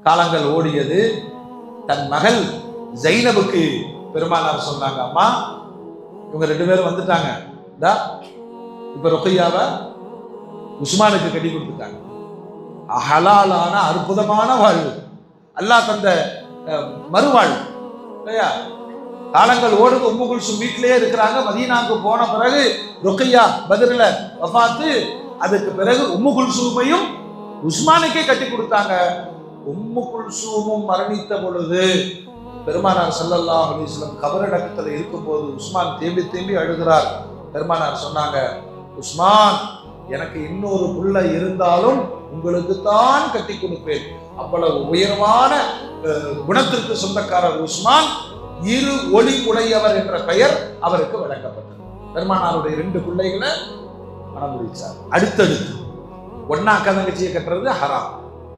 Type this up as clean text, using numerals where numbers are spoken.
காலங்கள் ஓடியது. தன் மகள் ஜைனபுக்கு பெருமானார் சொன்னாங்க, அம்மா இவங்க 2 பேரும் வந்துட்டாங்க, இப்ப ருக்கையாவை உஸ்மானுக்கு கட்டி கொடுத்துட்டாங்க. ஹலாலான அற்புதமான வாழ்வு, அல்லாஹ் தந்த மறுவாழ்வு இல்லையா? காலங்கள் ஓடுது. உம்மு குல்சும் வீட்டிலேயே இருக்கிறாங்க. மதீனாவுக்கு போன பிறகு ருக்கையா பத்ர்ல வஃபாத்து. அதுக்கு பிறகு உம்மு குல்சூமையும் உஸ்மானுக்கே கட்டி கொடுத்தாங்க. உம்மு குல்சூமும் மரணித்த பொழுது பெருமானார் ஸல்லல்லாஹு அலைஹி வஸல்லம் கபரடக்கத்தில் இருக்கும்போது உஸ்மான் தேம்பி தேம்பி அழுகிறார். பெருமானார் சொன்னாங்க, உஸ்மான் எனக்கு இன்னொரு புள்ள இருந்தாலும் உங்களுக்கு தான் கட்டி கொடுப்பேன். அவ்வளவு உயர்வான குணத்திற்கு சொந்தக்காரர் உஸ்மான். இரு ஒளி உடையவர் என்ற பெயர் அவருக்கு வழங்கப்பட்டது. பெருமானாருடைய 2 பிள்ளைகளை மனம் முடிச்சார். அடுத்தடுத்து ஒன்னா கதங்கச்சியை கட்டுறது ஹராம்.